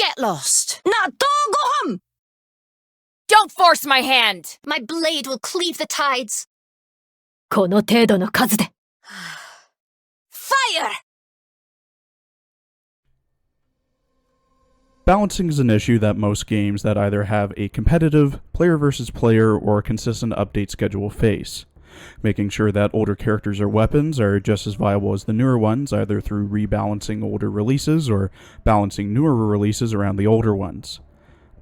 Get lost. Now don't go home! Don't force my hand! My blade will cleave the tides. この程度の数で。Fire! Balancing is an issue that most games that either have a competitive, player versus player, or consistent update schedule face. Making sure that older characters or weapons are just as viable as the newer ones, either through rebalancing older releases or balancing newer releases around the older ones.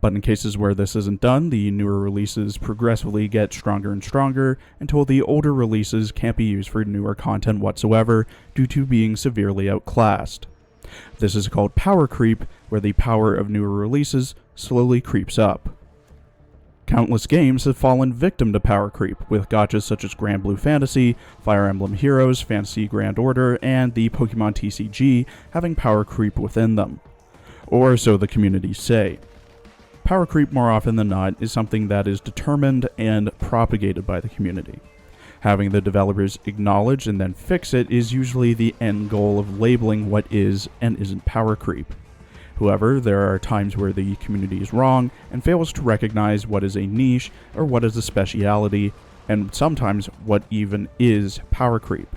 But in cases where this isn't done, the newer releases progressively get stronger and stronger until the older releases can't be used for newer content whatsoever due to being severely outclassed. This is called power creep, where the power of newer releases slowly creeps up. Countless games have fallen victim to power creep, with gachas such as Grand Blue Fantasy, Fire Emblem Heroes, Fantasy Grand Order, and the Pokemon TCG having power creep within them. Or so the communities say. Power creep, more often than not, is something that is determined and propagated by the community. Having the developers acknowledge and then fix it is usually the end goal of labeling what is and isn't power creep. However, there are times where the community is wrong and fails to recognize what is a niche or what is a speciality, and sometimes what even is power creep.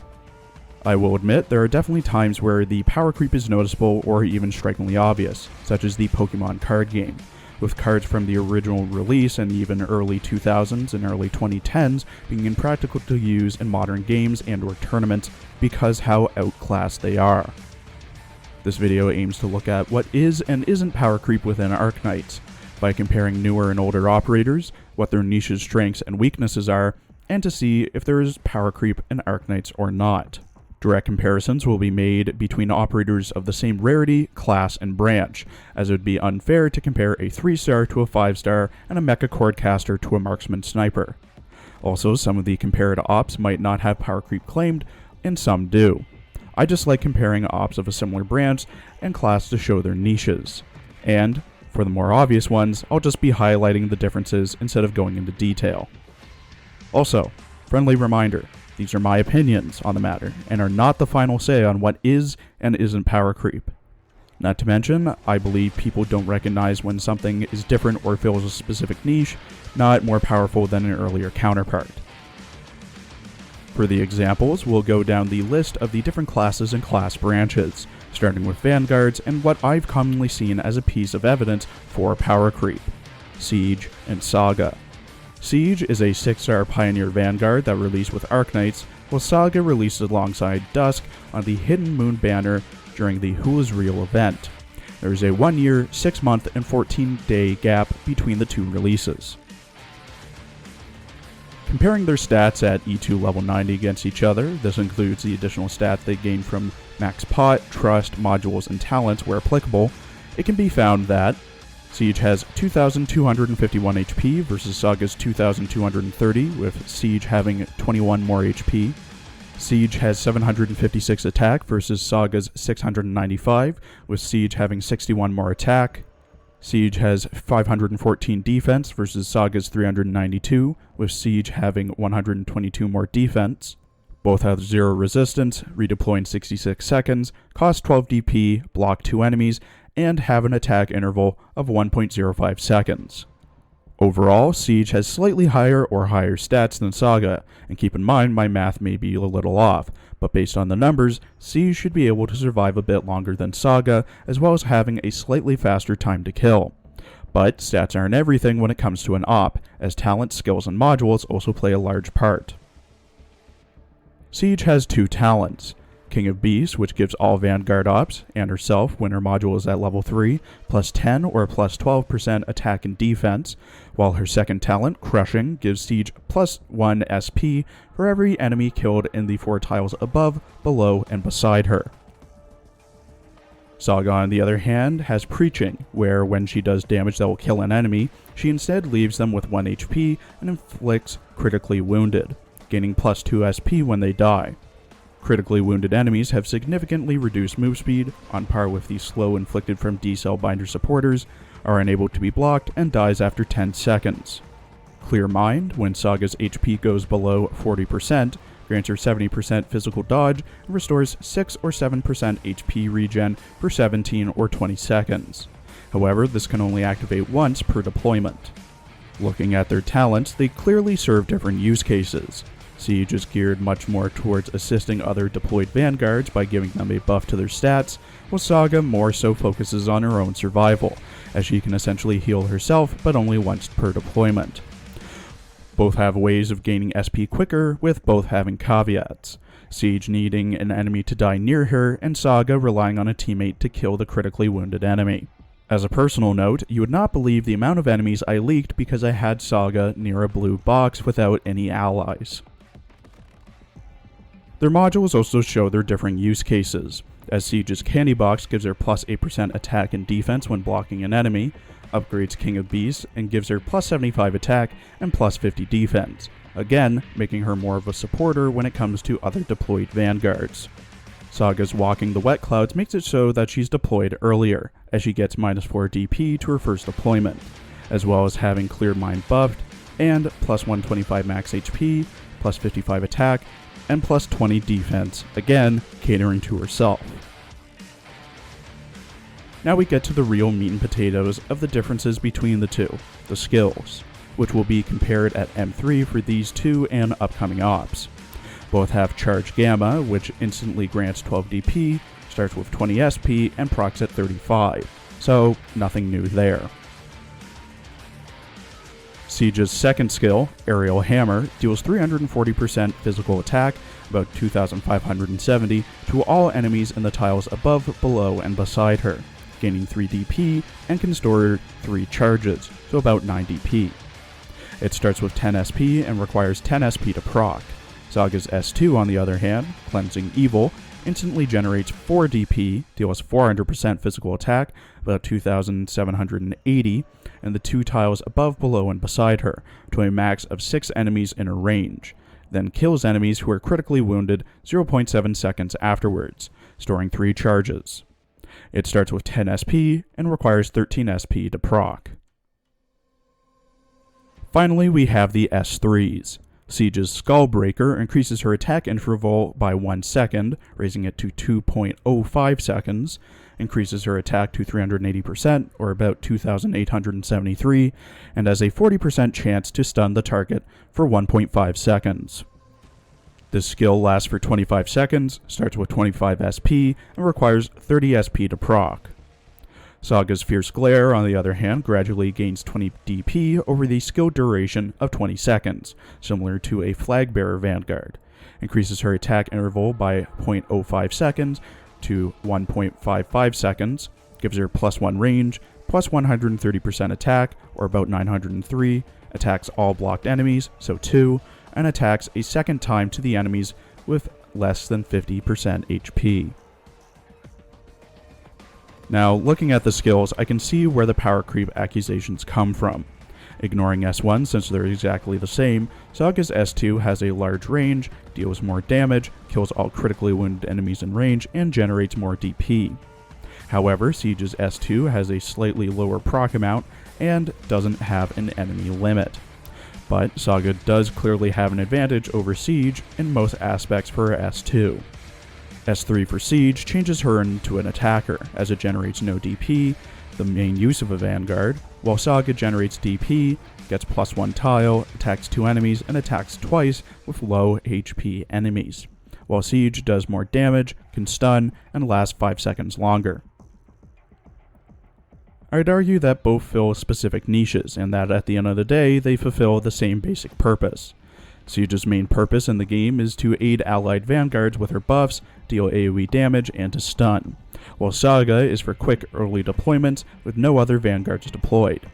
I will admit there are definitely times where the power creep is noticeable or even strikingly obvious, such as the Pokemon card game, with cards from the original release and even early 2000s and early 2010s being impractical to use in modern games and or tournaments because how outclassed they are. This video aims to look at what is and isn't power creep within Arknights, by comparing newer and older operators, what their niche's strengths and weaknesses are, and to see if there is power creep in Arknights or not. Direct comparisons will be made between operators of the same rarity, class, and branch, as it would be unfair to compare a 3-star to a 5-star and a mecha cordcaster to a marksman sniper. Also, some of the compared ops might not have power creep claimed, and some do. I just like comparing ops of a similar branch and class to show their niches. And, for the more obvious ones, I'll just be highlighting the differences instead of going into detail. Also, friendly reminder, these are my opinions on the matter, and are not the final say on what is and isn't power creep. Not to mention, I believe people don't recognize when something is different or fills a specific niche, not more powerful than an earlier counterpart. For the examples, we'll go down the list of the different classes and class branches, starting with Vanguards and what I've commonly seen as a piece of evidence for power creep: Siege and Saga. Siege is a 6-star Pioneer Vanguard that released with Arknights, while Saga released alongside Dusk on the Hidden Moon banner during the Who Is Real event. There is a 1-year, 6-month, and 14-day gap between the two releases. Comparing their stats at E2 level 90 against each other, this includes the additional stats they gain from Max Pot, Trust, Modules, and Talents where applicable, it can be found that Siege has 2,251 HP versus Saga's 2,230, with Siege having 21 more HP. Siege has 756 attack versus Saga's 695, with Siege having 61 more attack. Siege has 514 defense versus Saga's 392, with Siege having 122 more defense. Both have 0 resistance, redeploy in 66 seconds, cost 12 DP, block 2 enemies, and have an attack interval of 1.05 seconds. Overall, Siege has slightly higher or higher stats than Saga, and keep in mind my math may be a little off, but based on the numbers, Siege should be able to survive a bit longer than Saga, as well as having a slightly faster time to kill. But stats aren't everything when it comes to an op, as talent, skills, and modules also play a large part. Siege has 2 talents: King of Beasts, which gives all Vanguard ops, and herself when her module is at level 3, plus 10 or plus 12% attack and defense, while her second talent, Crushing, gives Siege plus 1 SP for every enemy killed in the 4 tiles above, below, and beside her. Saga, on the other hand, has Preaching, where when she does damage that will kill an enemy, she instead leaves them with 1 HP and inflicts Critically Wounded, gaining plus 2 SP when they die. Critically wounded enemies have significantly reduced move speed, on par with the slow inflicted from D-Cell Binder supporters, are unable to be blocked, and dies after 10 seconds. Clear Mind, when Saga's HP goes below 40%, grants her 70% physical dodge, and restores 6 or 7% HP regen for 17 or 20 seconds. However, this can only activate once per deployment. Looking at their talents, they clearly serve different use cases. Siege is geared much more towards assisting other deployed vanguards by giving them a buff to their stats, while Saga more so focuses on her own survival, as she can essentially heal herself but only once per deployment. Both have ways of gaining SP quicker, with both having caveats. Siege needing an enemy to die near her, and Saga relying on a teammate to kill the critically wounded enemy. As a personal note, you would not believe the amount of enemies I leaked because I had Saga near a blue box without any allies. Their modules also show their different use cases, as Siege's Candy Box gives her plus 8% attack and defense when blocking an enemy, upgrades King of Beasts and gives her plus 75 attack and plus 50 defense, again making her more of a supporter when it comes to other deployed vanguards. Saga's Walking the Wet Clouds makes it so that she's deployed earlier, as she gets minus 4 DP to her first deployment, as well as having Clear Mind buffed, and plus 125 max HP, plus 55 attack, and plus 20 defense, again catering to herself. Now we get to the real meat and potatoes of the differences between the two, the skills, which will be compared at M3 for these two and upcoming ops. Both have Charge Gamma, which instantly grants 12 DP, starts with 20 SP, and procs at 35, so nothing new there. Siege's second skill, Aerial Hammer, deals 340% physical attack, about 2,570, to all enemies in the tiles above, below, and beside her, gaining 3 DP, and can store 3 charges, so about 9 DP. It starts with 10 SP and requires 10 SP to proc. Saga's S2, on the other hand, Cleansing Evil, instantly generates 4 DP, deals 400% physical attack, about 2,780, and the 2 tiles above, below, and beside her, to a max of 6 enemies in her range, then kills enemies who are critically wounded 0.7 seconds afterwards, storing 3 charges. It starts with 10 SP and requires 13 SP to proc. Finally, we have the S3s. Siege's Skullbreaker increases her attack interval by 1 second, raising it to 2.05 seconds, increases her attack to 380%, or about 2,873, and has a 40% chance to stun the target for 1.5 seconds. This skill lasts for 25 seconds, starts with 25 SP, and requires 30 SP to proc. Saga's Fierce Glare, on the other hand, gradually gains 20 DP over the skill duration of 20 seconds, similar to a Flagbearer Vanguard. Increases her attack interval by 0.05 seconds to 1.55 seconds, gives her plus 1 range, plus 130% attack, or about 903, attacks all blocked enemies, so 2, and attacks a second time to the enemies with less than 50% HP. Now, looking at the skills, I can see where the power creep accusations come from. Ignoring S1 since they're exactly the same, Saga's S2 has a large range, deals more damage, kills all critically wounded enemies in range, and generates more DP. However, Siege's S2 has a slightly lower proc amount and doesn't have an enemy limit. But Saga does clearly have an advantage over Siege in most aspects for her S2. S3 for Siege changes her into an attacker, as it generates no DP, the main use of a Vanguard, while Saga generates DP, gets plus 1 tile, attacks 2 enemies, and attacks twice with low HP enemies, while Siege does more damage, can stun, and lasts 5 seconds longer. I'd argue that both fill specific niches, and that at the end of the day, they fulfill the same basic purpose. Siege's main purpose in the game is to aid allied vanguards with her buffs, deal AoE damage, and to stun, while Saga is for quick early deployments with no other vanguards deployed.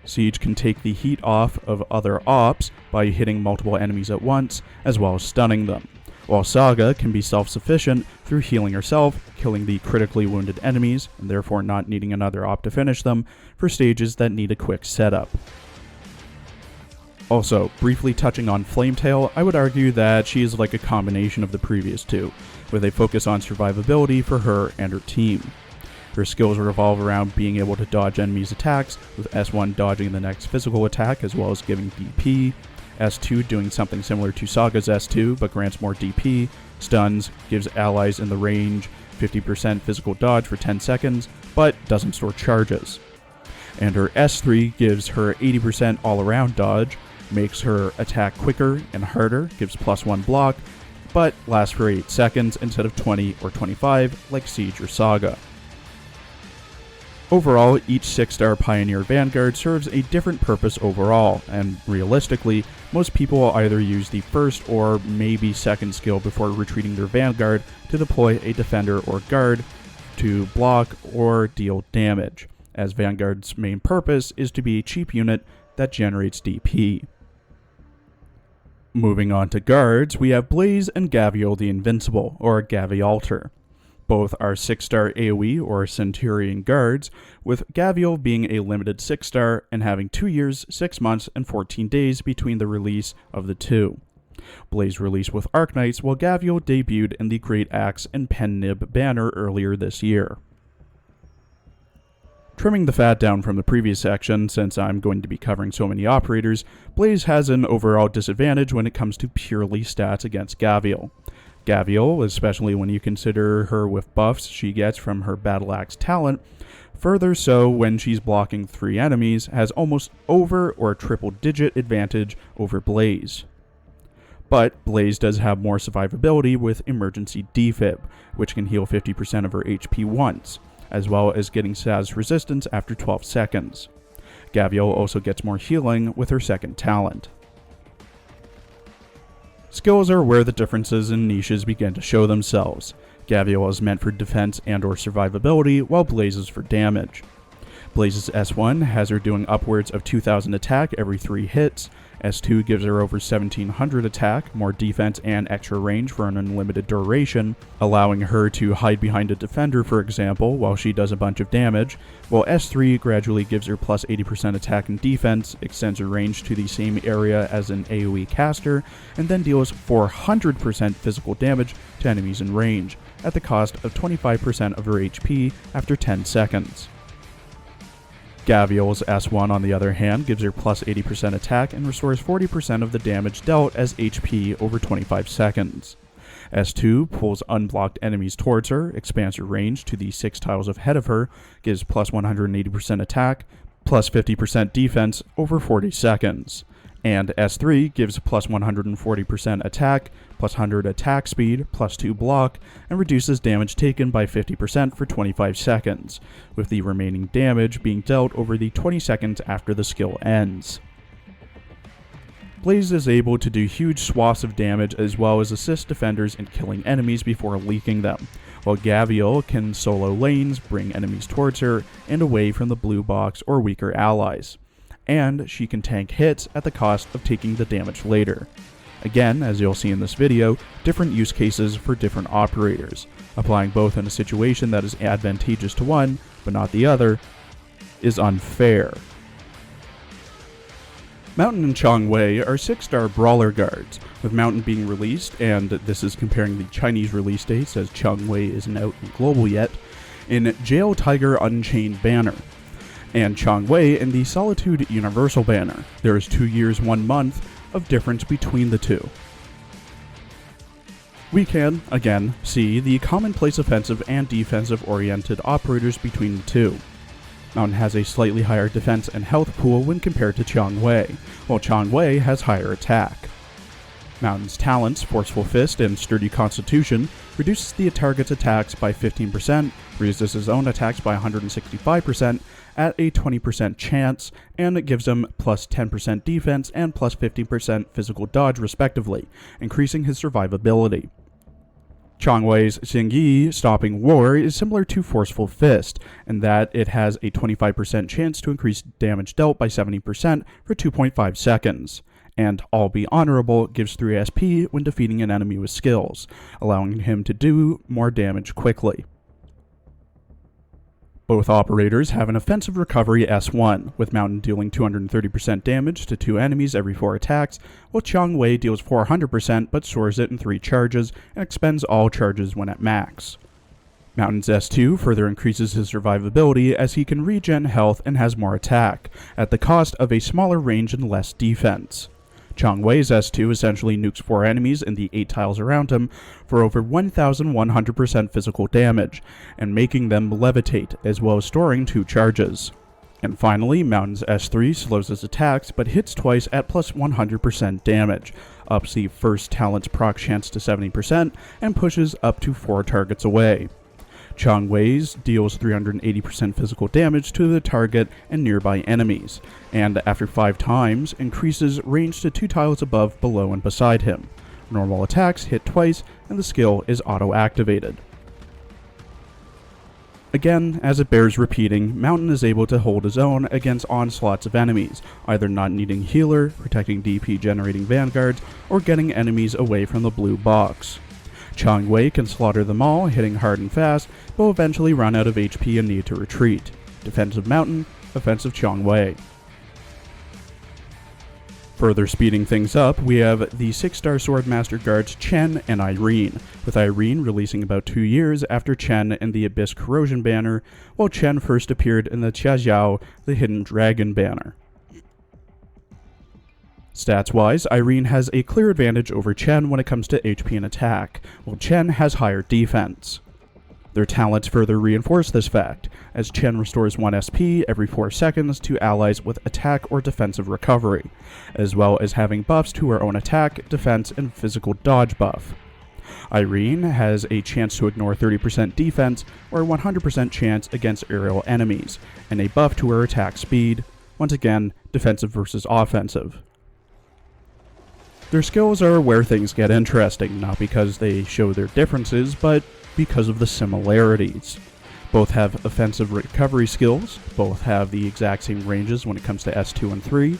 Siege can take the heat off of other ops by hitting multiple enemies at once, as well as stunning them, while Saga can be self-sufficient through healing herself, killing the critically wounded enemies, and therefore not needing another op to finish them for stages that need a quick setup. Also, briefly touching on Flametail, I would argue that she is like a combination of the previous two, with a focus on survivability for her and her team. Her skills revolve around being able to dodge enemies' attacks, with S1 dodging the next physical attack as well as giving DP, S2 doing something similar to Saga's S2 but grants more DP, stuns, gives allies in the range 50% physical dodge for 10 seconds, but doesn't store charges, and her S3 gives her 80% all-around dodge, makes her attack quicker and harder, gives +1 block, but lasts for 8 seconds instead of 20 or 25 like Siege or Saga. Overall, each 6-star Pioneer Vanguard serves a different purpose overall, and realistically, most people will either use the first or maybe second skill before retreating their Vanguard to deploy a Defender or Guard to block or deal damage, as Vanguard's main purpose is to be a cheap unit that generates DP. Moving on to guards, we have Blaze and Gavial the Invincible, or Gavialter. Both are 6-star AoE or Centurion guards, with Gavial being a limited 6-star and having 2 years, 6 months, and 14 days between the release of the two. Blaze released with Arknights, while Gavial debuted in the Great Axe and Pen Nib banner earlier this year. Trimming the fat down from the previous section, since I'm going to be covering so many operators, Blaze has an overall disadvantage when it comes to purely stats against Gavial. Gavial, especially when you consider her with buffs she gets from her Battle Axe talent, further so when she's blocking 3 enemies, has almost over or triple-digit advantage over Blaze. But Blaze does have more survivability with Emergency Defib, which can heal 50% of her HP once, as well as getting SAS resistance after 12 seconds. Gavial also gets more healing with her second talent. Skills are where the differences in niches begin to show themselves. Gavial is meant for defense and or survivability, while Blaze is for damage. Blaze's S1 has her doing upwards of 2000 attack every 3 hits, S2 gives her over 1700 attack, more defense and extra range for an unlimited duration, allowing her to hide behind a defender for example while she does a bunch of damage, while S3 gradually gives her plus 80% attack and defense, extends her range to the same area as an AoE caster, and then deals 400% physical damage to enemies in range, at the cost of 25% of her HP after 10 seconds. Gavial's S1 on the other hand gives her plus 80% attack and restores 40% of the damage dealt as HP over 25 seconds. S2 pulls unblocked enemies towards her, expands her range to the 6 tiles ahead of her, gives plus 180% attack, plus 50% defense over 40 seconds. And S3 gives plus 140% attack, plus 100 attack speed, plus 2 block, and reduces damage taken by 50% for 25 seconds, with the remaining damage being dealt over the 20 seconds after the skill ends. Blaze is able to do huge swaths of damage as well as assist defenders in killing enemies before leaking them, while Gavial can solo lanes, bring enemies towards her, and away from the blue box or weaker allies. And she can tank hits at the cost of taking the damage later. Again, as you'll see in this video, different use cases for different operators. Applying both in a situation that is advantageous to one, but not the other, is unfair. Mountain and Chongyue are 6-star brawler guards, with Mountain being released, and this is comparing the Chinese release dates as Chongyue isn't out in global yet, in Jail Tiger Unchained banner, and Chongyue in the Solitude Universal banner. There is 2 years, 1 month of difference between the two. We can, again, see the commonplace offensive and defensive oriented operators between the two. Mountain has a slightly higher defense and health pool when compared to Chongyue, while Chongyue has higher attack. Mountain's talents, Forceful Fist and Sturdy Constitution, reduces the target's attacks by 15%, resists his own attacks by 165% at a 20% chance, and it gives him plus 10% defense and plus 50% physical dodge respectively, increasing his survivability. Chongyue's Xingyi, Stopping War, is similar to Forceful Fist, in that it has a 25% chance to increase damage dealt by 70% for 2.5 seconds. And All Be Honorable gives 3 SP when defeating an enemy with skills, allowing him to do more damage quickly. Both operators have an offensive recovery S1, with Mountain dealing 230% damage to 2 enemies every 4 attacks, while Chongyue deals 400% but stores it in 3 charges and expends all charges when at max. Mountain's S2 further increases his survivability as he can regen health and has more attack, at the cost of a smaller range and less defense. Chongyue's S2 essentially nukes 4 enemies in the 8 tiles around him for over 1100% physical damage, and making them levitate, as well as storing 2 charges. And finally, Mountain's S3 slows his attacks, but hits twice at plus 100% damage, ups the first talent's proc chance to 70%, and pushes up to 4 targets away. Chongyue's deals 380% physical damage to the target and nearby enemies, and after 5 times, increases range to 2 tiles above, below, and beside him. Normal attacks hit twice, and the skill is auto-activated. Again, as it bears repeating, Mountain is able to hold his own against onslaughts of enemies, either not needing healer, protecting DP generating vanguards, or getting enemies away from the blue box. Chongyue can slaughter them all, hitting hard and fast, but will eventually run out of HP and need to retreat. Defensive Mountain, offensive Chongyue. Further speeding things up, we have the 6-star Swordmaster guards Chen and Irene, with Irene releasing about 2 years after Chen in the Abyss Corrosion banner, while Chen first appeared in the Qiubai, the Hidden Dragon banner. Stats-wise, Irene has a clear advantage over Chen when it comes to HP and attack, while Chen has higher defense. Their talents further reinforce this fact, as Chen restores 1 SP every 4 seconds to allies with attack or defensive recovery, as well as having buffs to her own attack, defense, and physical dodge buff. Irene has a chance to ignore 30% defense or 100% chance against aerial enemies, and a buff to her attack speed, once again, defensive versus offensive. Their skills are where things get interesting, not because they show their differences, but because of the similarities. Both have offensive recovery skills, both have the exact same ranges when it comes to S2 and 3,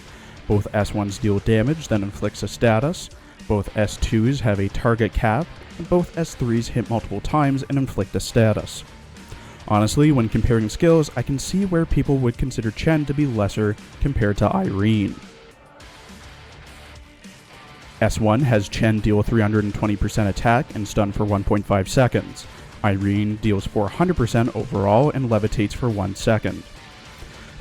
both S1s deal damage that inflicts a status, both S2s have a target cap, and both S3s hit multiple times and inflict a status. Honestly, when comparing skills, I can see where people would consider Chen to be lesser compared to Irene. S1 has Chen deal 320% attack and stun for 1.5 seconds. Irene deals 400% overall and levitates for 1 second.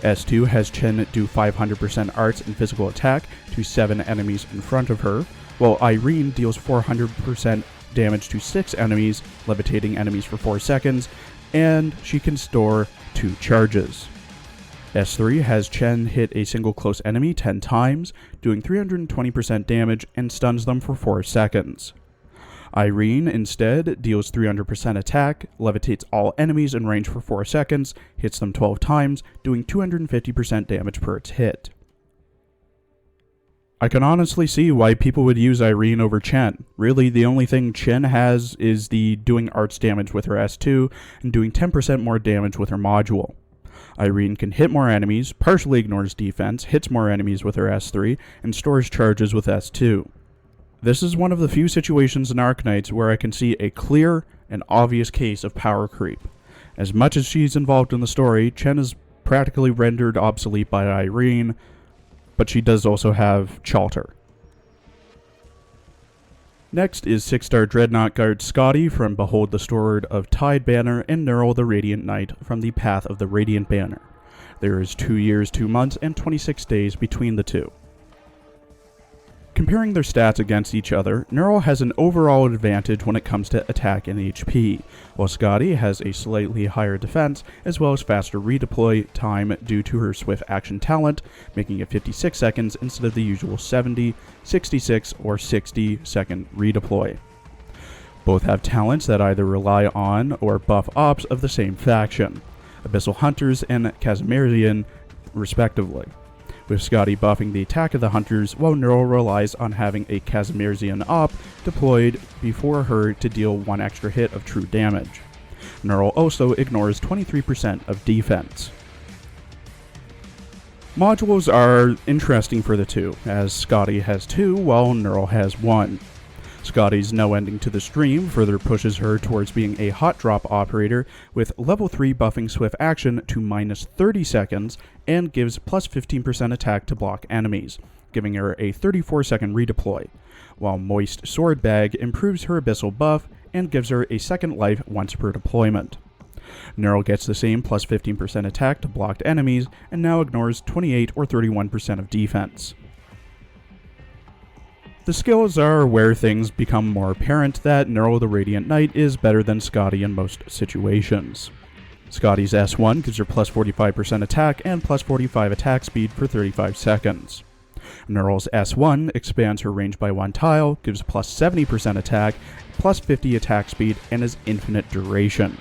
S2 has Chen do 500% arts and physical attack to 7 enemies in front of her, while Irene deals 400% damage to 6 enemies, levitating enemies for 4 seconds, and she can store 2 charges. S3 has Chen hit a single close enemy 10 times, doing 320% damage and stuns them for 4 seconds. Irene instead deals 300% attack, levitates all enemies in range for 4 seconds, hits them 12 times, doing 250% damage per its hit. I can honestly see why people would use Irene over Chen. Really, the only thing Chen has is the doing arts damage with her S2 and doing 10% more damage with her module. Irene can hit more enemies, partially ignores defense, hits more enemies with her S3, and stores charges with S2. This is one of the few situations in Arknights where I can see a clear and obvious case of power creep. As much as she's involved in the story, Chen is practically rendered obsolete by Irene, but she does also have Texalter. Next is 6-star Dreadnought Guard Skadi from Behold the Sword of Tide banner and Neural the Radiant Knight from the Path of the Radiant banner. There is 2 years, 2 months, and 26 days between the two. Comparing their stats against each other, Neural has an overall advantage when it comes to attack and HP, while Skadi has a slightly higher defense as well as faster redeploy time due to her swift action talent, making it 56 seconds instead of the usual 70, 66, or 60 second redeploy. Both have talents that either rely on or buff ops of the same faction, Abyssal Hunters and Casimirian respectively, with Skadi buffing the attack of the Hunters, while Neural relies on having a Casimirian op deployed before her to deal 1 extra hit of true damage. Neural also ignores 23% of defense. Modules are interesting for the two, as Skadi has 2 while Neural has 1. Skadi's no ending to the stream further pushes her towards being a hot drop operator with level 3 buffing swift action to minus 30 seconds and gives plus 15% attack to block enemies, giving her a 34 second redeploy, while Moist Sword Bag improves her abyssal buff and gives her a second life once per deployment. Neural gets the same plus 15% attack to blocked enemies and now ignores 28 or 31% of defense. The skills are where things become more apparent that Neural the Radiant Knight is better than Skadi in most situations. Skadi's S1 gives her plus 45% attack and plus 45 attack speed for 35 seconds. Neural's S1 expands her range by 1 tile, gives plus 70% attack, plus 50 attack speed, and has infinite duration.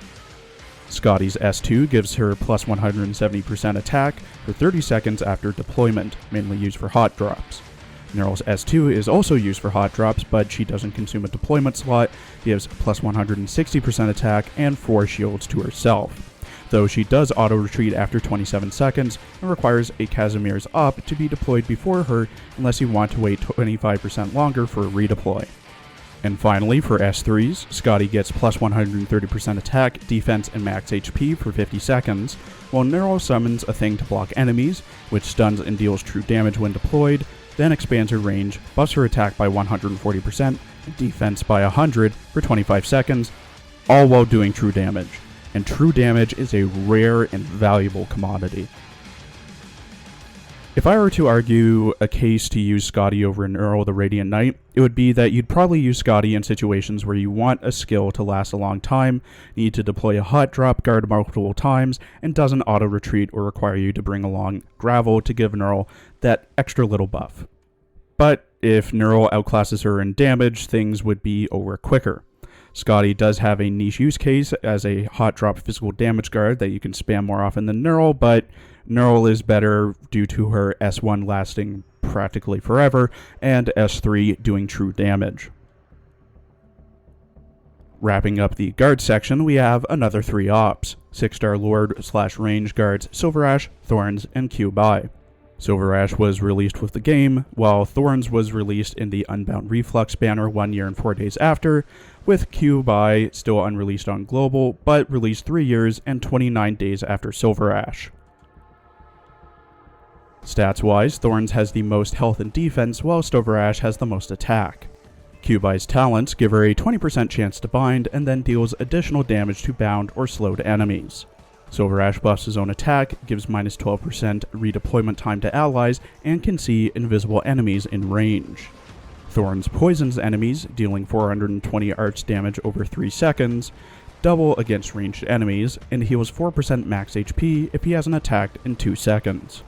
Skadi's S2 gives her plus 170% attack for 30 seconds after deployment, mainly used for hot drops. Neural's S2 is also used for hot drops, but she doesn't consume a deployment slot, gives plus 160% attack and 4 shields to herself, though she does auto-retreat after 27 seconds and requires a Casimir's Up to be deployed before her unless you want to wait 25% longer for a redeploy. And finally, for S3s, Skadi gets plus 130% attack, defense, and max HP for 50 seconds, while Neural summons a thing to block enemies, which stuns and deals true damage when deployed, then expands her range, buffs her attack by 140%, and defense by 100 for 25 seconds, all while doing true damage. And true damage is a rare and valuable commodity. If I were to argue a case to use Skadi over Neural the Radiant Knight, it would be that you'd probably use Skadi in situations where you want a skill to last a long time, need to deploy a hot drop guard multiple times, and doesn't auto-retreat or require you to bring along Gravel to give Neural that extra little buff. But if Neural outclasses her in damage, things would be over quicker. Skadi does have a niche use case as a hot drop physical damage guard that you can spam more often than Neural, but Neural is better due to her S1 lasting practically forever and S3 doing true damage. Wrapping up the guard section, we have another 3 ops, 6-star Lord/range guards Silverash, Thorns, and Qiubai. Silverash was released with the game, while Thorns was released in the Unbound Reflux banner 1 year and 4 days after, with Qiubai still unreleased on Global, but released 3 years and 29 days after Silverash. Stats-wise, Thorns has the most health and defense, while Silverash has the most attack. Qiubai's talents give her a 20% chance to bind, and then deals additional damage to bound or slowed enemies. Silverash buffs his own attack, gives minus 12% redeployment time to allies, and can see invisible enemies in range. Thorns poisons enemies, dealing 420 arch damage over 3 seconds, double against ranged enemies, and heals 4% max HP if he hasn't attacked in 2 seconds.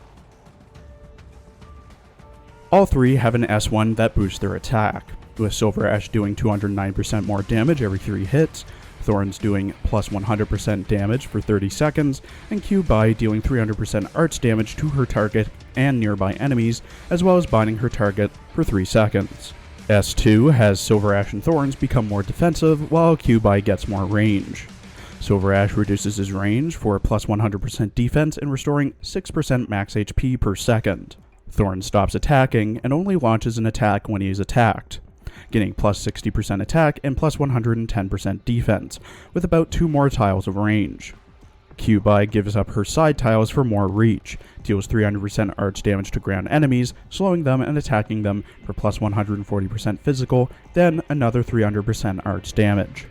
All 3 have an S1 that boosts their attack, with Silverash doing 209% more damage every 3 hits, Thorns doing plus 100% damage for 30 seconds, and Qiubai dealing 300% arch damage to her target and nearby enemies, as well as binding her target for 3 seconds. S2 has Silverash and Thorns become more defensive, while Qiubai gets more range. Silverash reduces his range for plus 100% defense and restoring 6% max HP per second. Thorns stops attacking and only launches an attack when he is attacked, getting plus 60% attack and plus 110% defense, with about 2 more tiles of range. Qiubai gives up her side tiles for more reach, deals 300% arch damage to ground enemies, slowing them and attacking them for plus 140% physical, then another 300% arch damage.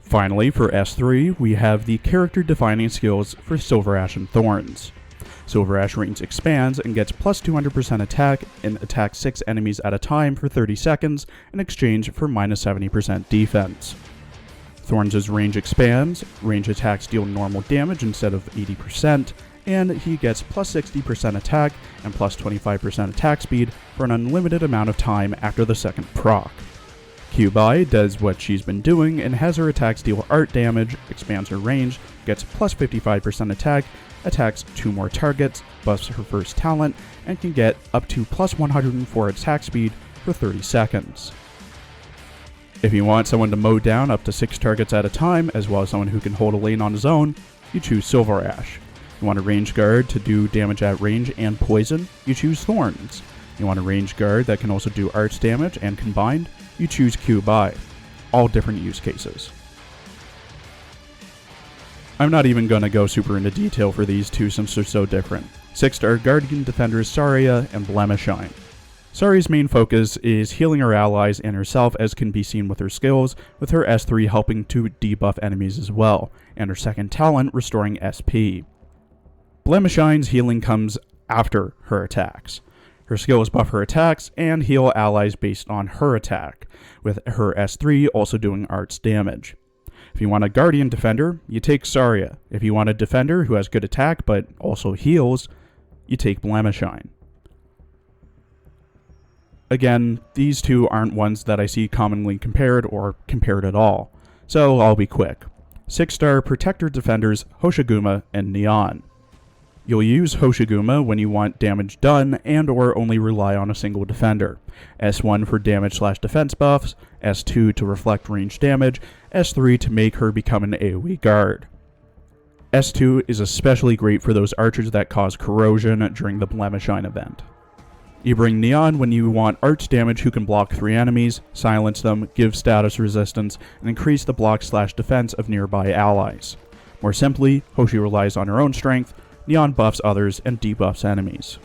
Finally, for S3, we have the character-defining skills for Silverash and Thorns. Silverash range expands and gets plus 200% attack and attacks 6 enemies at a time for 30 seconds in exchange for minus 70% defense. Thorns' range expands, range attacks deal normal damage instead of 80%, and he gets plus 60% attack and plus 25% attack speed for an unlimited amount of time after the second proc. Qiubai does what she's been doing and has her attacks deal art damage, expands her range, gets plus 55% attack, attacks 2 more targets, buffs her first talent, and can get up to plus 104 attack speed for 30 seconds. If you want someone to mow down up to 6 targets at a time, as well as someone who can hold a lane on his own, you choose Silverash. You want a range guard to do damage at range and poison, you choose Thorns. You want a range guard that can also do arch damage and combined, you choose Qiubai. All different use cases. I'm not even going to go super into detail for these two since they're so different. 6-star Guardian Defenders Saria and Blemishine. Saria's main focus is healing her allies and herself, as can be seen with her skills, with her S3 helping to debuff enemies as well, and her second talent restoring SP. Blemishine's healing comes after her attacks. Her skills buff her attacks and heal allies based on her attack, with her S3 also doing arts damage. If you want a Guardian defender, you take Saria. If you want a defender who has good attack but also heals, you take Blemishine. Again, these two aren't ones that I see commonly compared or compared at all, so I'll be quick. 6-star Protector defenders Hoshiguma and Nian. You'll use Hoshiguma when you want damage done and or only rely on a single defender. S1 for damage/defense buffs, S2 to reflect range damage, S3 to make her become an AoE guard. S2 is especially great for those archers that cause corrosion during the Blemishine event. You bring Nian when you want arch damage who can block 3 enemies, silence them, give status resistance, and increase the block/defense of nearby allies. More simply, Hoshi relies on her own strength, Nian buffs others and debuffs enemies.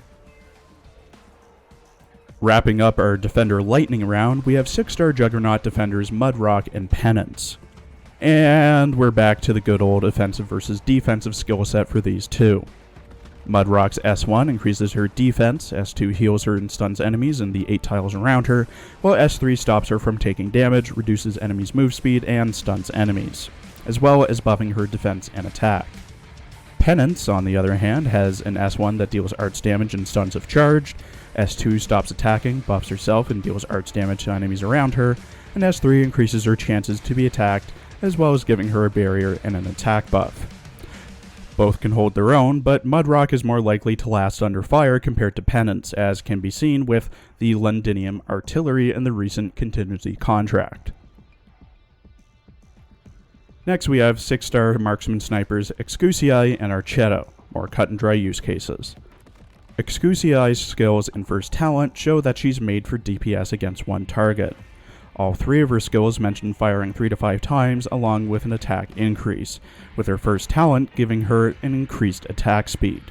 Wrapping up our Defender Lightning round, we have 6-star Juggernaut defenders Mudrock and Penance. And we're back to the good old offensive versus defensive skill set for these two. Mudrock's S1 increases her defense, S2 heals her and stuns enemies in the 8 tiles around her, while S3 stops her from taking damage, reduces enemies' move speed, and stuns enemies, as well as buffing her defense and attack. Penance, on the other hand, has an S1 that deals arch damage and stuns if charged, S2 stops attacking, buffs herself, and deals arch damage to enemies around her, and S3 increases her chances to be attacked, as well as giving her a barrier and an attack buff. Both can hold their own, but Mudrock is more likely to last under fire compared to Penance, as can be seen with the Londinium artillery in the recent contingency contract. Next we have 6-star marksman snipers Exusiai and Archetto, more cut and dry use cases. Exusiai's skills and first talent show that she's made for DPS against one target. All 3 of her skills mention firing 3 to 5 times along with an attack increase, with her first talent giving her an increased attack speed.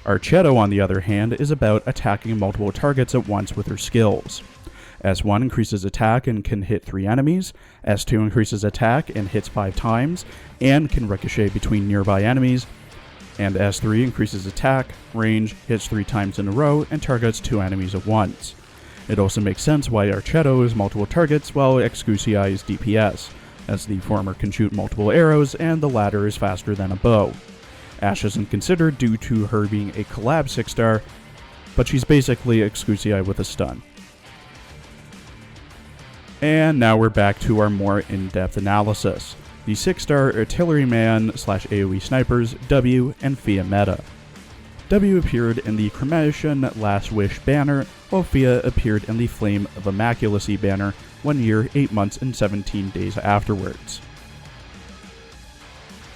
Archetto, on the other hand, is about attacking multiple targets at once with her skills. S1 increases attack and can hit 3 enemies, S2 increases attack and hits 5 times, and can ricochet between nearby enemies, and S3 increases attack, range, hits 3 times in a row, and targets 2 enemies at once. It also makes sense why Archetto is multiple targets while Exusiai is DPS, as the former can shoot multiple arrows and the latter is faster than a bow. Ashe isn't considered due to her being a collab 6-star, but she's basically Exusiai with a stun. And now we're back to our more in-depth analysis. The 6-star artilleryman/AoE snipers W and Fiammetta. W appeared in the Cremation Last Wish banner, while Fia appeared in the Flame of Immaculacy banner 1 year, 8 months, and 17 days afterwards.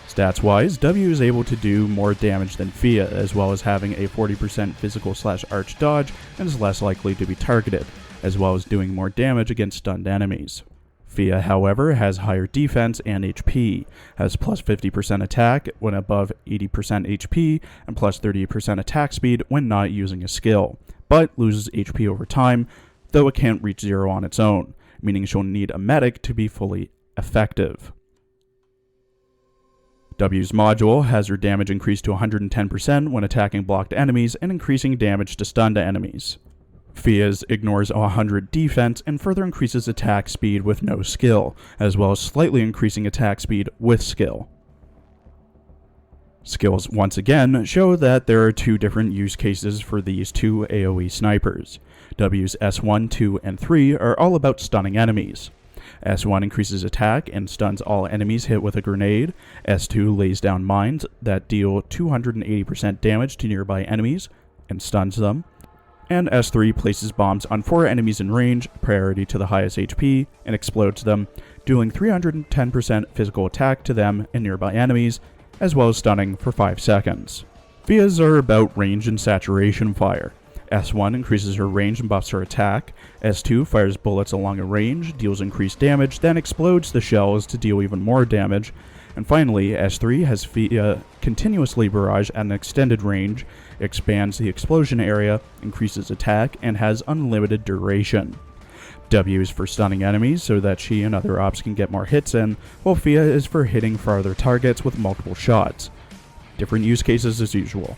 Stats-wise, W is able to do more damage than Fia, as well as having a 40% physical/arch dodge and is less likely to be targeted, as well as doing more damage against stunned enemies. Fia, however, has higher defense and HP, has plus 50% attack when above 80% HP, and plus 30% attack speed when not using a skill, but loses HP over time, though it can't reach 0 on its own, meaning she'll need a medic to be fully effective. W's module has her damage increased to 110% when attacking blocked enemies and increasing damage to stunned enemies. Fia's ignores 100 defense and further increases attack speed with no skill, as well as slightly increasing attack speed with skill. Skills once again show that there are 2 different use cases for these 2 AoE snipers. W's S1, 2, and 3 are all about stunning enemies. S1 increases attack and stuns all enemies hit with a grenade. S2 lays down mines that deal 280% damage to nearby enemies and stuns them. And S3 places bombs on 4 enemies in range, priority to the highest HP, and explodes them, doing 310% physical attack to them and nearby enemies, as well as stunning for 5 seconds. Fia's are about range and saturation fire. S1 increases her range and buffs her attack, S2 fires bullets along a range, deals increased damage, then explodes the shells to deal even more damage, and finally, S3 has Fia continuously barrage at an extended range, expands the explosion area, increases attack, and has unlimited duration. W is for stunning enemies so that she and other ops can get more hits in, while Fia is for hitting farther targets with multiple shots. Different use cases as usual.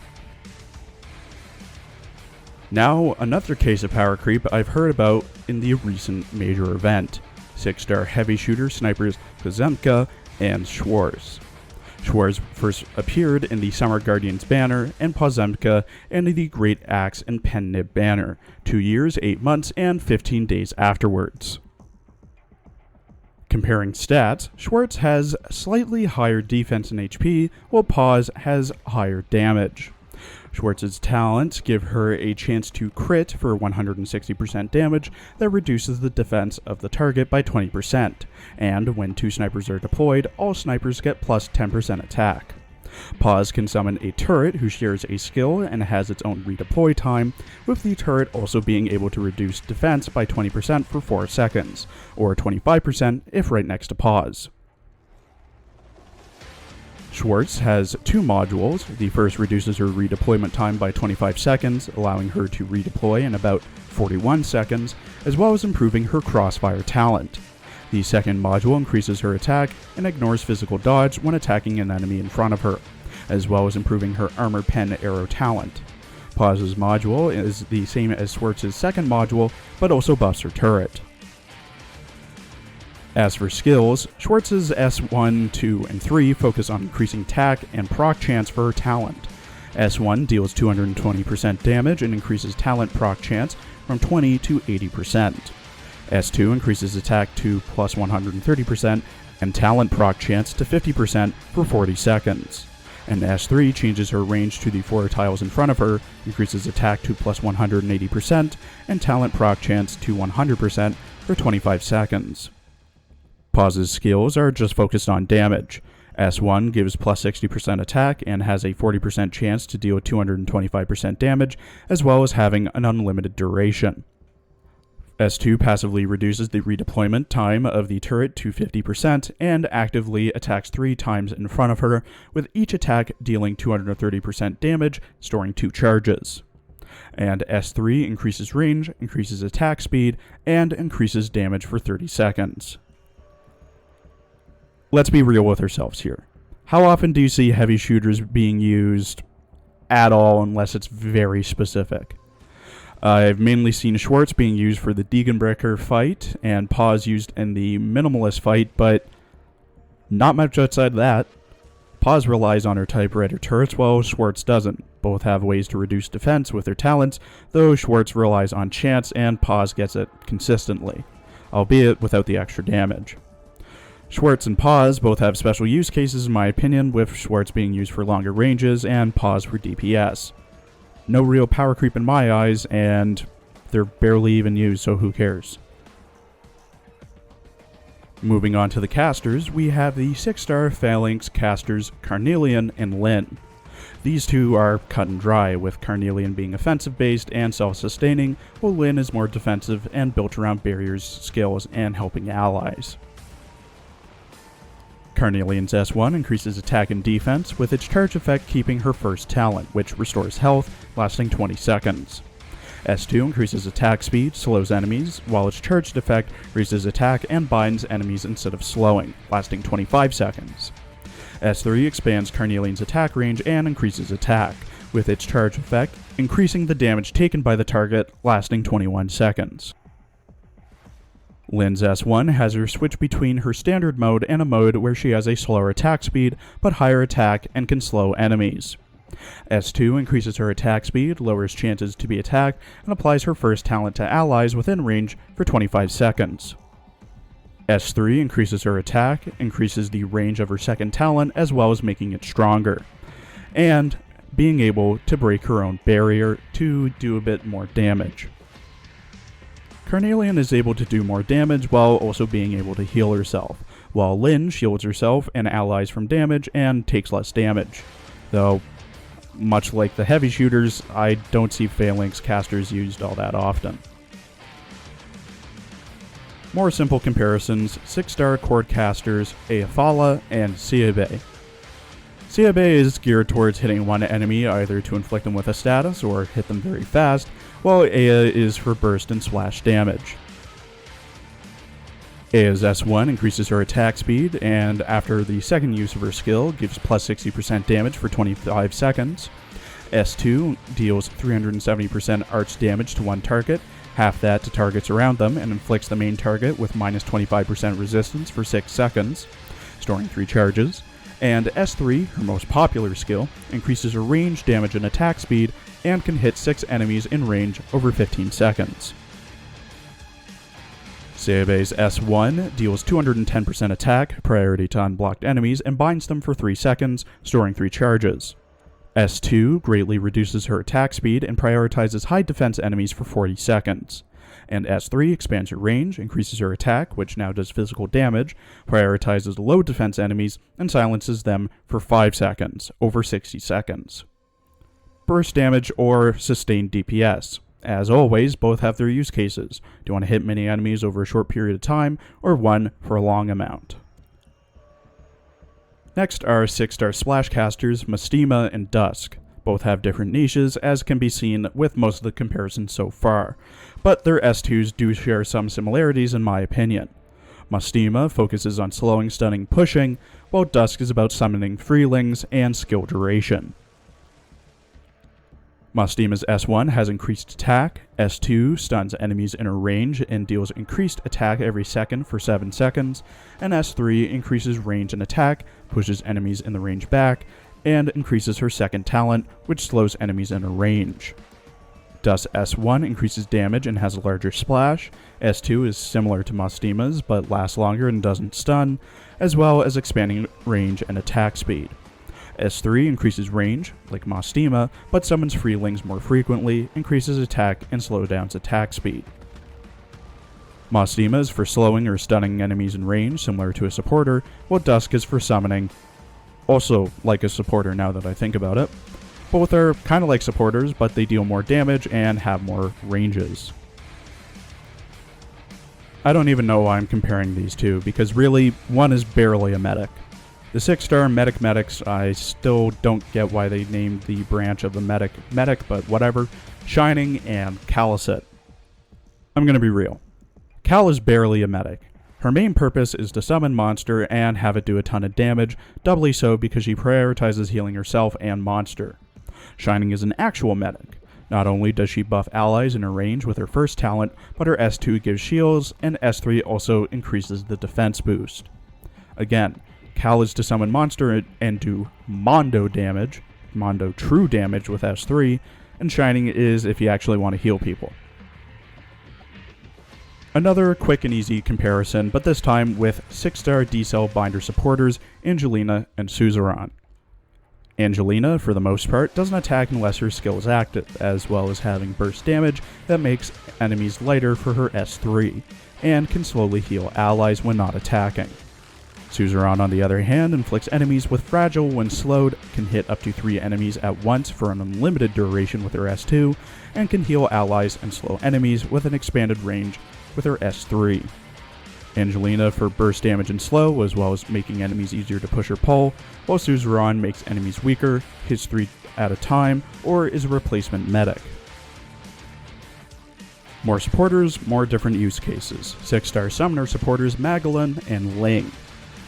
Now, another case of power creep I've heard about in the recent major event. 6-star heavy shooter snipers Pozemka and Schwarz. Schwarz first appeared in the Summer Guardians banner and Pozemka in the Great Axe and Pen Nib banner, 2 years, 8 months, and 15 days afterwards. Comparing stats, Schwarz has slightly higher defense and HP, while Poz has higher damage. Schwarz's talents give her a chance to crit for 160% damage that reduces the defense of the target by 20%, and when 2 snipers are deployed, all snipers get plus 10% attack. Poz can summon a turret who shares a skill and has its own redeploy time, with the turret also being able to reduce defense by 20% for 4 seconds, or 25% if right next to Poz. Schwarz has 2 modules. The first reduces her redeployment time by 25 seconds, allowing her to redeploy in about 41 seconds, as well as improving her crossfire talent. The second module increases her attack and ignores physical dodge when attacking an enemy in front of her, as well as improving her armor pen arrow talent. Poz's module is the same as Schwarz's second module, but also buffs her turret. As for skills, Schwarz's S1, 2, and 3 focus on increasing attack and proc chance for her talent. S1 deals 220% damage and increases talent proc chance from 20 to 80%. S2 increases attack to plus 130% and talent proc chance to 50% for 40 seconds. And S3 changes her range to the 4 tiles in front of her, increases attack to plus 180% and talent proc chance to 100% for 25 seconds. Poz's skills are just focused on damage. S1 gives plus 60% attack and has a 40% chance to deal 225% damage, as well as having an unlimited duration. S2 passively reduces the redeployment time of the turret to 50% and actively attacks 3 times in front of her, with each attack dealing 230% damage, storing 2 charges. And S3 increases range, increases attack speed, and increases damage for 30 seconds. Let's be real with ourselves here. How often do you see heavy shooters being used at all unless it's very specific? I've mainly seen Schwarz being used for the Degenbrecher fight and Poz used in the Minimalist fight, but not much outside that. Poz relies on her typewriter turrets while Schwarz doesn't. Both have ways to reduce defense with their talents, though Schwarz relies on chance and Poz gets it consistently, albeit without the extra damage. Schwarz and Poz both have special use cases in my opinion, with Schwarz being used for longer ranges and Poz for DPS. No real power creep in my eyes, and they're barely even used, so who cares? Moving on to the casters, we have the 6-star Phalanx casters Carnelian and Ling. These two are cut and dry, with Carnelian being offensive-based and self-sustaining, while Ling is more defensive and built around barriers, skills, and helping allies. Carnelian's S1 increases attack and defense, with its charge effect keeping her first talent, which restores health, lasting 20 seconds. S2 increases attack speed, slows enemies, while its charged effect raises attack and binds enemies instead of slowing, lasting 25 seconds. S3 expands Carnelian's attack range and increases attack, with its charge effect increasing the damage taken by the target, lasting 21 seconds. Ling's S1 has her switch between her standard mode and a mode where she has a slower attack speed, but higher attack and can slow enemies. S2 increases her attack speed, lowers chances to be attacked, and applies her first talent to allies within range for 25 seconds. S3 increases her attack, increases the range of her second talent, as well as making it stronger, and being able to break her own barrier to do a bit more damage. Carnelian is able to do more damage while also being able to heal herself, while Ling shields herself and allies from damage and takes less damage. Though, much like the heavy shooters, I don't see Phalanx casters used all that often. More simple comparisons, 6-star Cord casters Eyjafjalla and Ceobe. Ceobe is geared towards hitting one enemy either to inflict them with a status or hit them very fast, while Eya is for burst and splash damage. Eya's S1 increases her attack speed, and after the second use of her skill, gives plus 60% damage for 25 seconds. S2 deals 370% arch damage to one target, half that to targets around them, and inflicts the main target with minus 25% resistance for 6 seconds. storing 3 charges, and S3, her most popular skill, increases her range, damage, and attack speed, and can hit 6 enemies in range over 15 seconds. Ceobe's S1 deals 210% attack, priority to unblocked enemies, and binds them for 3 seconds, storing 3 charges. S2 greatly reduces her attack speed and prioritizes high defense enemies for 40 seconds. And S3 expands her range, increases her attack, which now does physical damage, prioritizes low defense enemies, and silences them for 5 seconds, over 60 seconds. Burst damage or sustained DPS. As always, both have their use cases. Do you want to hit many enemies over a short period of time, or one for a long amount? Next are 6-star Splashcasters, Mostima and Dusk. Both have different niches, as can be seen with most of the comparisons so far, but their S2s do share some similarities in my opinion. Mostima focuses on slowing, stunning, pushing, while Dusk is about summoning freelings and skill duration. Mostima's S1 has increased attack, S2 stuns enemies in her range and deals increased attack every second for 7 seconds, and S3 increases range and attack, pushes enemies in the range back, and increases her second talent, which slows enemies in her range. Dusk's S1 increases damage and has a larger splash, S2 is similar to Mostima's but lasts longer and doesn't stun, as well as expanding range and attack speed. S3 increases range, like Mostima, but summons freelings more frequently, increases attack, and slows down attack speed. Mostima is for slowing or stunning enemies in range, similar to a supporter, while Dusk is for summoning, also like a supporter now that I think about it. Both are kind of like supporters, but they deal more damage and have more ranges. I don't even know why I'm comparing these two, because really, one is barely a medic. The 6-star medics, I still don't get why they named the branch of the medic, but whatever. Shining and Kal'tsit. I'm gonna be real. Kal is barely a medic. Her main purpose is to summon monster and have it do a ton of damage, doubly so because she prioritizes healing herself and monster. Shining is an actual medic. Not only does she buff allies in her range with her first talent, but her S2 gives shields, and S3 also increases the defense boost. Again, Kal is to summon monster and do Mondo damage, Mondo true damage with S3, and Shining is if you actually want to heal people. Another quick and easy comparison, but this time with 6-star D-Cell Binder supporters, Angelina and Suzuran. Angelina, for the most part, doesn't attack unless her skill is active, as well as having burst damage that makes enemies lighter for her S3, and can slowly heal allies when not attacking. Suzuran, on the other hand, inflicts enemies with fragile when slowed, can hit up to 3 enemies at once for an unlimited duration with her S2, and can heal allies and slow enemies with an expanded range with her S3. Angelina for burst damage and slow, as well as making enemies easier to push or pull, while Suzuran makes enemies weaker, hits 3 at a time, or is a replacement medic. More supporters, more different use cases. 6-star summoner supporters Magallan and Ling.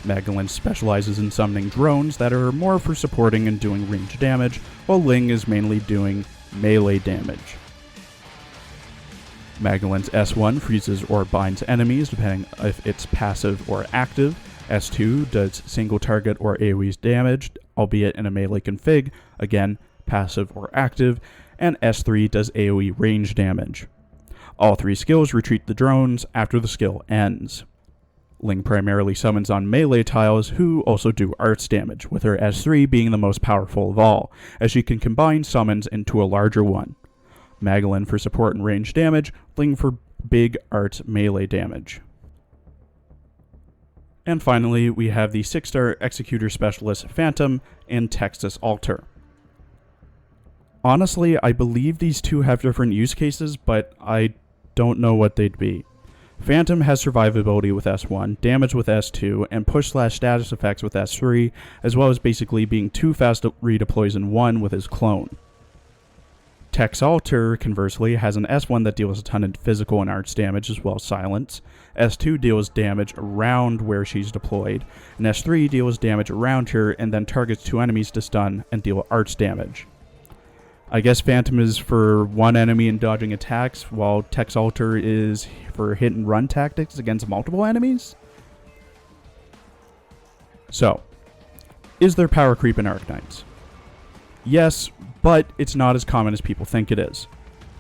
Magallan specializes in summoning drones that are more for supporting and doing range damage, while Ling is mainly doing melee damage. Magallan's S1 freezes or binds enemies depending if it's passive or active. S2 does single target or AoE damage, albeit in a melee config, again, passive or active, and S3 does AoE range damage. All 3 skills retreat the drones after the skill ends. Ling primarily summons on melee tiles who also do arts damage, with her S3 being the most powerful of all, as she can combine summons into a larger one. Magallan for support and range damage, Ling for big arts melee damage. And finally, we have the 6-star Executor Specialist Phantom and Texalter. Honestly, I believe these two have different use cases, but I don't know what they'd be. Phantom has survivability with S1, damage with S2, and push/status effects with S3, as well as basically being too fast to redeploys in one with his clone. Texalter, conversely, has an S1 that deals a ton of physical and arts damage as well as silence, S2 deals damage around where she's deployed, and S3 deals damage around her and then targets 2 enemies to stun and deal arts damage. I guess Phantom is for one enemy and dodging attacks, while Texalter is for hit and run tactics against multiple enemies? So, is there power creep in Arknights? Yes, but it's not as common as people think it is.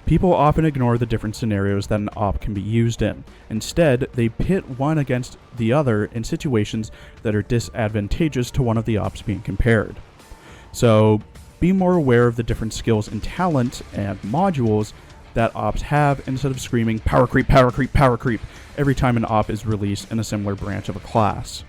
People often ignore the different scenarios that an op can be used in. Instead, they pit one against the other in situations that are disadvantageous to one of the ops being compared. So, be more aware of the different skills and talent and modules that ops have instead of screaming power creep, power creep, power creep every time an op is released in a similar branch of a class.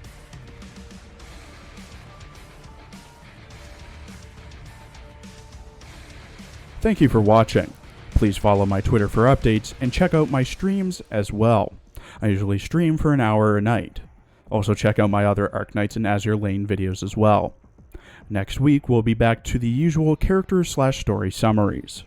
Thank you for watching. Please follow my Twitter for updates and check out my streams as well. I usually stream for an hour a night. Also check out my other Arknights and Azure Lane videos as well. Next week we'll be back to the usual character/story summaries.